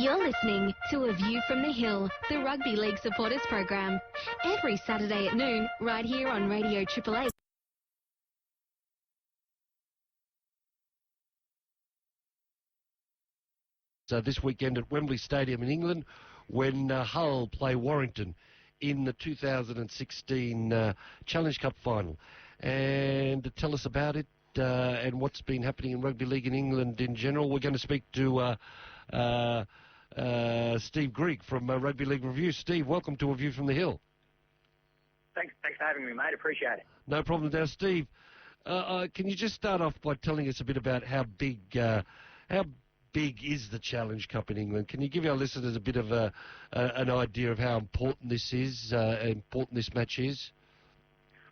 You're listening to A View from the Hill, the Rugby League supporters program. Every Saturday at noon, right here on Radio Triple Eight. This weekend at Wembley Stadium in England when Hull play Warrington in the 2016 Challenge Cup final. And to tell us about it and what's been happening in rugby league in England in general, we're going to speak to Steve Greige from Rugby League Review. Steve, welcome to A View from the Hill. Thanks for having me, mate. Appreciate it. No problem. Now, Steve, can you just start off by telling us a bit about how big is the Challenge Cup in England? Can you give our listeners a bit of an idea of how important this is, important this match is?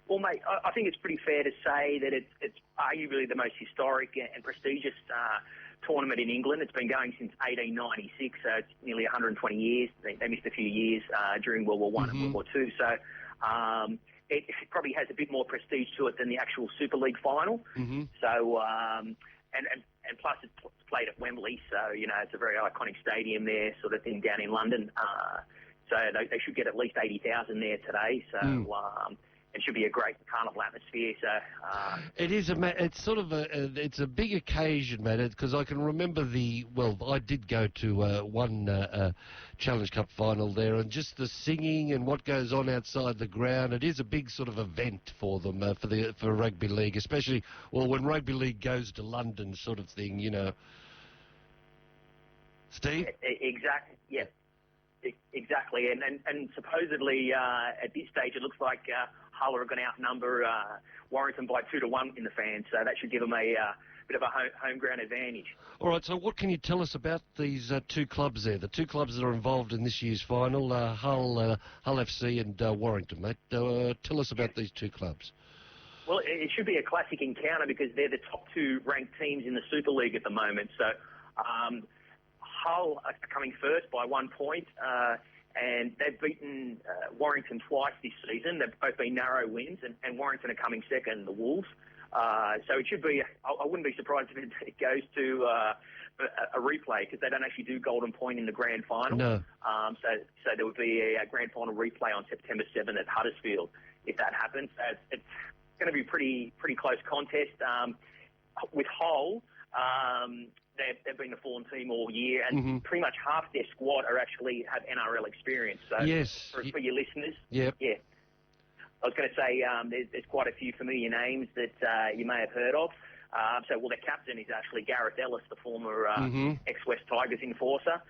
Well, mate, I think it's pretty fair to say that it's arguably the most historic and prestigious tournament in England. It's been going since 1896, so it's nearly 120 years. They missed a few years during World War I and World War II, so it probably has a bit more prestige to it than the actual Super League final. So, and plus it's played at Wembley, so, you know, it's a very iconic stadium there, sort of thing, down in London. So they should get at least 80,000 there today, so it should be a great carnival atmosphere. So it is it's sort of it's a big occasion, man, because I can remember I did go to one Challenge Cup final there, and just the singing and what goes on outside the ground. It is a big sort of event for them, for rugby league, especially when rugby league goes to London, sort of thing, you know. Steve? Exactly. Yeah. Exactly, and supposedly at this stage it looks like Hull are going to outnumber Warrington by 2-1 in the fans, so that should give them a bit of a home ground advantage. All right, so what can you tell us about these two clubs there, the two clubs that are involved in this year's final, Hull FC and Warrington, mate? Tell us about these two clubs. Well, it should be a classic encounter because they're the top two ranked teams in the Super League at the moment, so Hull are coming first by 1 point, and they've beaten Warrington twice this season. They've both been narrow wins, and Warrington are coming second, the Wolves. So it should be, I wouldn't be surprised if it goes to a replay, because they don't actually do Golden Point in the grand final. No. So there would be a grand final replay on September 7th at Huddersfield if that happens. So it's going to be pretty close contest. With Hull, they've been a fallen team all year, and pretty much half their squad actually have NRL experience. So yes. For your listeners, yeah. I was going to say there's quite a few familiar names that you may have heard of. Their captain is actually Gareth Ellis, the former ex-West Tigers enforcer.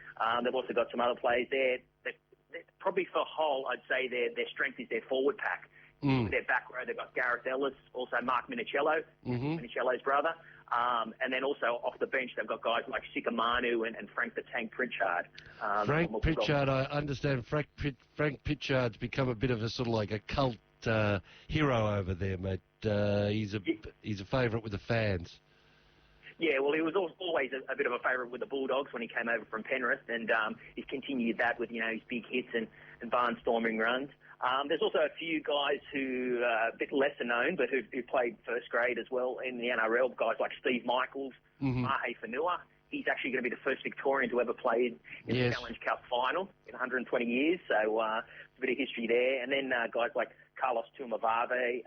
They've also got some other players there. Probably for Hull, I'd say their strength is their forward pack. With their back row, they've got Gareth Ellis, also Mark Minicello, Minicello's brother. And then also off the bench, they've got guys like Sika Manu and Frank the Tank Pritchard. Frank Pritchard, I understand Frank Pritchard's become a bit of a sort of like a cult hero over there, mate. He's a favourite with the fans. Yeah, well, he was always a bit of a favourite with the Bulldogs when he came over from Penrith, and he's continued that with, you know, his big hits and barnstorming runs. There's also a few guys who are a bit lesser known, but who played first grade as well in the NRL, guys like Steve Michaels, Mahe Whanua. He's actually going to be the first Victorian to ever play in the Challenge Cup final in 120 years, so it's a bit of history there. And then guys like Carlos Tumavave,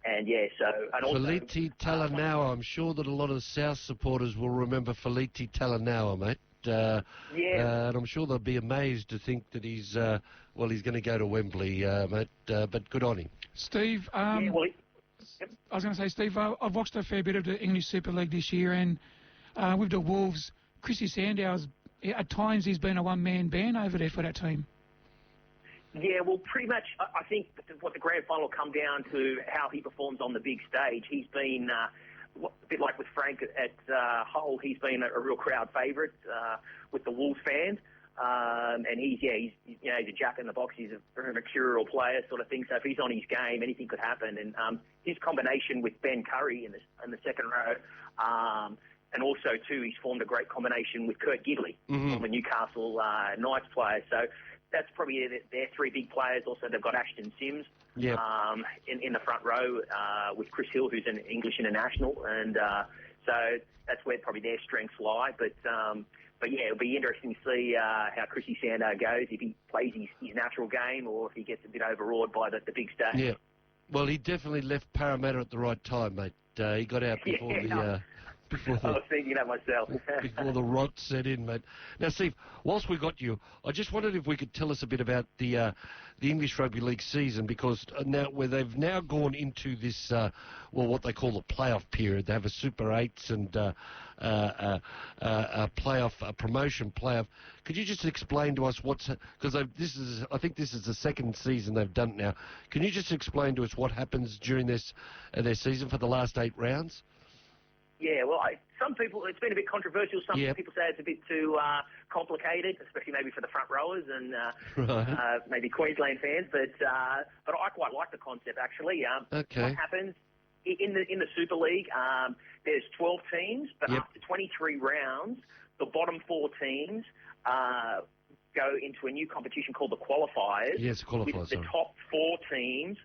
and also Feleti Talanoa. I'm sure that a lot of South supporters will remember Feleti Talanoa, mate. And I'm sure they'll be amazed to think that he's going to go to Wembley, mate. But good on him. Steve, I was going to say, Steve, I've watched a fair bit of the English Super League this year, and with the Wolves, Chrissy Sandow's, at times he's been a one-man band over there for that team. Yeah, well, pretty much, I think what the grand final will come down to how he performs on the big stage. He's been, a bit like with Frank at Hull, he's been a real crowd favourite with the Wolves fans. And he's a jack in the box. He's a very mercurial player sort of thing. So if he's on his game, anything could happen. And his combination with Ben Curry in the second row, and also too, he's formed a great combination with Kurt Gidley, former Newcastle Knights player. So that's probably their three big players. Also, they've got Ashton Sims in the front row with Chris Hill, who's an English international, and so that's where probably their strengths lie. But but yeah, it'll be interesting to see how Chrissy Sandow goes, if he plays his natural game or if he gets a bit overawed by the big stage. Yeah. Well, he definitely left Parramatta at the right time, mate. He got out before I was thinking that myself. before the rot set in, mate. Now, Steve, whilst we got you, I just wondered if we could tell us a bit about the English Rugby League season, because they've now gone into this, what they call the playoff period. They have a Super 8s and a promotion playoff. Could you just explain to us because I think this is the second season they've done it now. Can you just explain to us what happens during their season for the last 8 rounds? Yeah, well, some people, it's been a bit controversial. Some people say it's a bit too complicated, especially maybe for the front rowers and maybe Queensland fans. But I quite like the concept, actually. Okay. What happens in the Super League? There's 12 teams, but after 23 rounds, the bottom 4 teams go into a new competition called the qualifiers. Yes, qualifiers. With the top 4 teams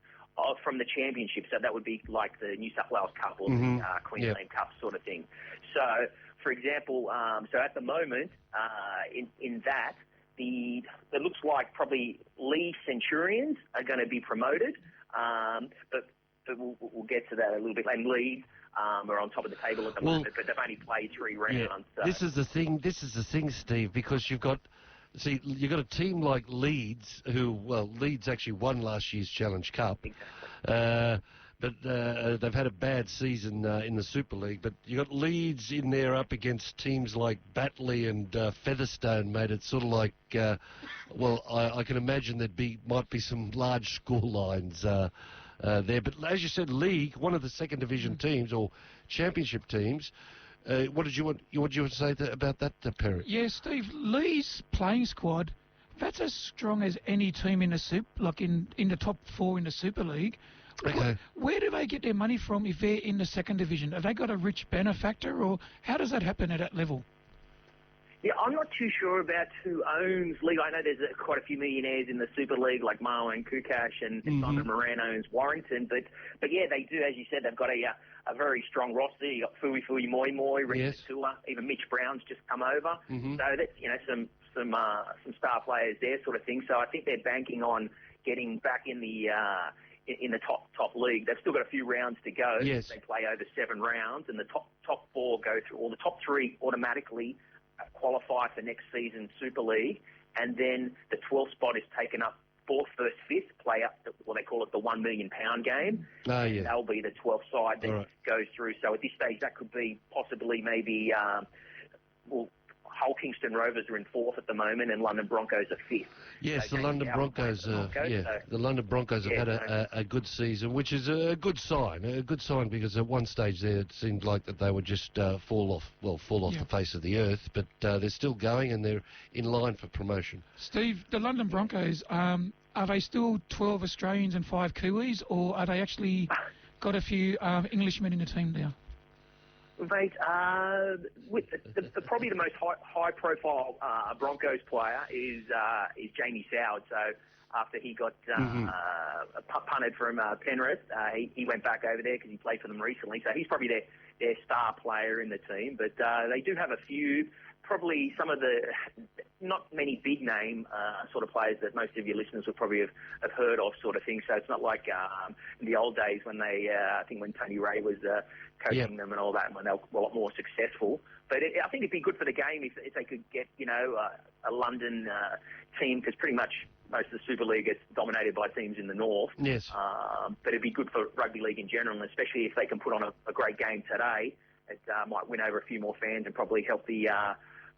from the championship, so that would be like the New South Wales Cup or the Queensland Cup sort of thing. So, for example, so at the moment, in that, it looks like probably Leeds Centurions are going to be promoted, but we'll get to that a little bit later. Leeds are on top of the table at the moment, but they've only played 3 rounds. Yeah. So. This is the thing, Steve, because you've got a team like Leeds, Leeds actually won last year's Challenge Cup. Exactly. But they've had a bad season in the Super League. But you got Leeds in there up against teams like Batley and Featherstone, mate. It's sort of like, I can imagine might be some large score lines there. But as you said, League, one of the second division teams or championship teams. What did you want to say about that, Perry? Yeah, Steve, Lee's playing squad, that's as strong as any team in the top 4 in the Super League. Okay. Where do they get their money from if they're in the second division? Have they got a rich benefactor, or how does that happen at that level? Yeah, I'm not too sure about who owns League. I know there's quite a few millionaires in the Super League, like Marlon and Kukash and Simon Moran owns Warrington. But yeah, they do, as you said, they've got a very strong roster. You got Fui Moi Moi, Rick Tua, even Mitch Brown's just come over. So that's some star players there, sort of thing. So I think they're banking on getting back in the top league. They've still got a few rounds to go. Yes. They play over 7 rounds, and the top 4 go through, or the top 3 automatically qualify for next season's Super League, and then the 12th spot is taken up 4th, 1st, 5th, play up what they call it the £1 million game. That'll be the 12th side that goes through. So at this stage, that could be possibly maybe, Hull Kingston Rovers are in 4th at the moment, and London Broncos are 5th. Yes, the London Broncos. The London Broncos have had a good season, which is a good sign. A good sign because at one stage there it seemed like that they would just fall off the face of the earth, but they're still going and they're in line for promotion. Steve, the London Broncos, are they still 12 Australians and 5 Kiwis, or are they actually got a few Englishmen in the team now? Mate, probably the most high-profile Broncos player is Jamie Soward. So after he got punted from Penrith, he went back over there because he played for them recently. So he's probably their star player in the team. But they do have a few, probably some of the not many big-name sort of players that most of your listeners would probably have heard of, sort of thing. So it's not like in the old days when I think when Tony Ray was coaching them and all that, when they were a lot more successful. But I think it'd be good for the game if they could get, a London team, because pretty much most of the Super League is dominated by teams in the north. Yes. But it'd be good for rugby league in general, and especially if they can put on a great game today. It might win over a few more fans and probably help the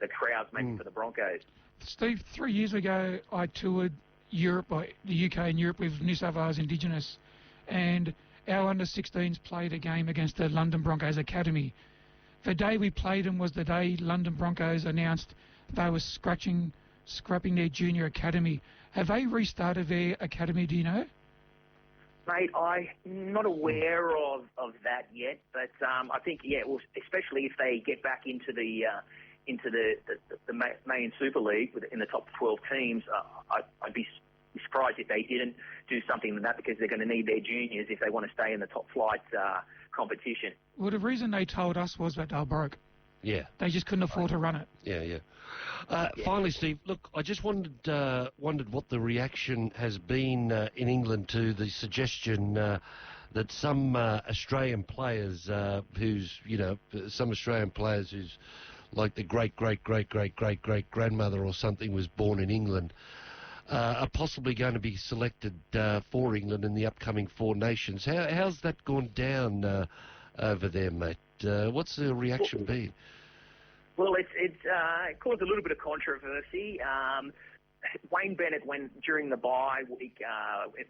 crowds maybe for the Broncos. Steve, 3 years ago I toured Europe, the UK and Europe with New South Wales Indigenous, and our under-16s played a game against the London Broncos Academy. The day we played them was the day London Broncos announced they were scrapping their junior academy. Have they restarted their academy, do you know? Mate, I'm not aware of that yet, but I think, especially if they get back into the main Super League in the top 12 teams, I'd be surprised if they didn't do something like that, because they're going to need their juniors if they want to stay in the top flight competition. Well, the reason they told us was that they were broke. Yeah. They just couldn't afford to run it. Yeah. Finally, Steve, look, I just wondered what the reaction has been in England to the suggestion that some Australian players who's like the great-great-great-great-great-great-grandmother or something was born in England, are possibly going to be selected for England in the upcoming Four Nations. How's that gone down over there, mate? What's the reaction been? Well, it caused a little bit of controversy. Wayne Bennett, during the bye week,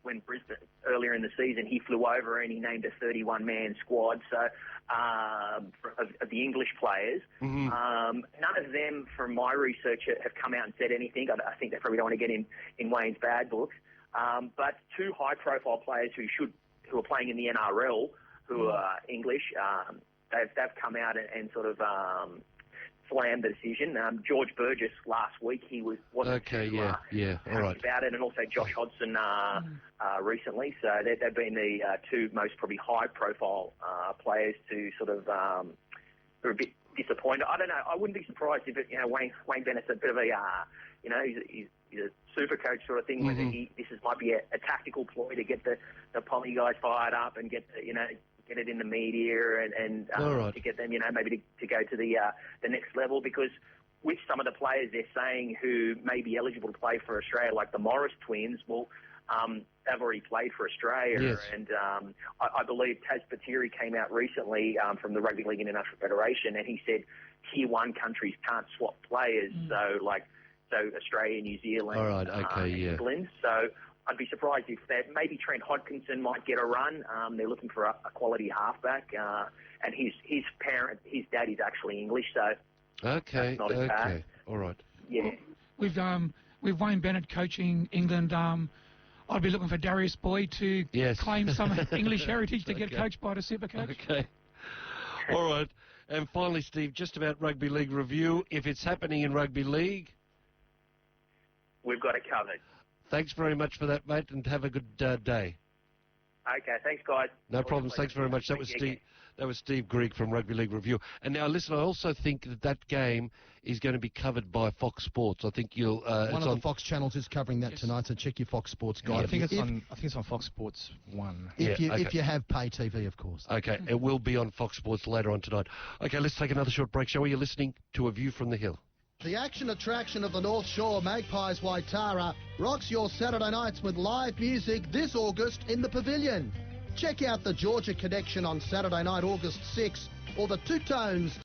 when Brisbane earlier in the season, he flew over and he named a 31-man squad. So of the English players, none of them, from my research, have come out and said anything. I think they probably don't want to get in Wayne's bad books. But two high-profile players who are playing in the NRL, who are English, they've come out and sort of slammed the decision. George Burgess last week, he wasn't happy about it, and also Josh Hodgson recently. So they've been the two most probably high-profile players to sort of who are a bit disappointed. I don't know. I wouldn't be surprised if Wayne Bennett's a bit of a he's a super coach sort of thing. Whether might be a tactical ploy to get the Poly guys fired up and get it in the media and to get them, maybe to go to the next level, because with some of the players they're saying who may be eligible to play for Australia, like the Morris twins, they've already played for Australia. Yes. And I believe Taz Patiri came out recently from the Rugby League International Federation, and he said Tier 1 countries can't swap players, so Australia, New Zealand, England. So I'd be surprised if maybe Trent Hodkinson might get a run. They're looking for a quality halfback, and his dad is actually English, so that's not as bad. All right. Yeah. With Wayne Bennett coaching England, I'd be looking for Darius Boyd to claim some English heritage to get coached by the super coach. Okay. All right. And finally, Steve, just about Rugby League review. If it's happening in Rugby League, we've got it covered. Thanks very much for that, mate, and have a good day. Okay, thanks, guys. No problems. Thanks very much. That was Steve. That was Steve Greige from Rugby League Review. And now, listen, I also think that game is going to be covered by Fox Sports. I think you'll. One of the Fox channels is covering that tonight, so check your Fox Sports guide. I think it's on Fox Sports 1. If you have pay TV, of course. Okay, it will be on Fox Sports later on tonight. Okay, let's take another short break, shall we? You're listening to A View from the Hill. The action attraction of the North Shore, Magpies Waitara, rocks your Saturday nights with live music this August in the Pavilion. Check out the Georgia Connection on Saturday night, August 6, or the Two Tones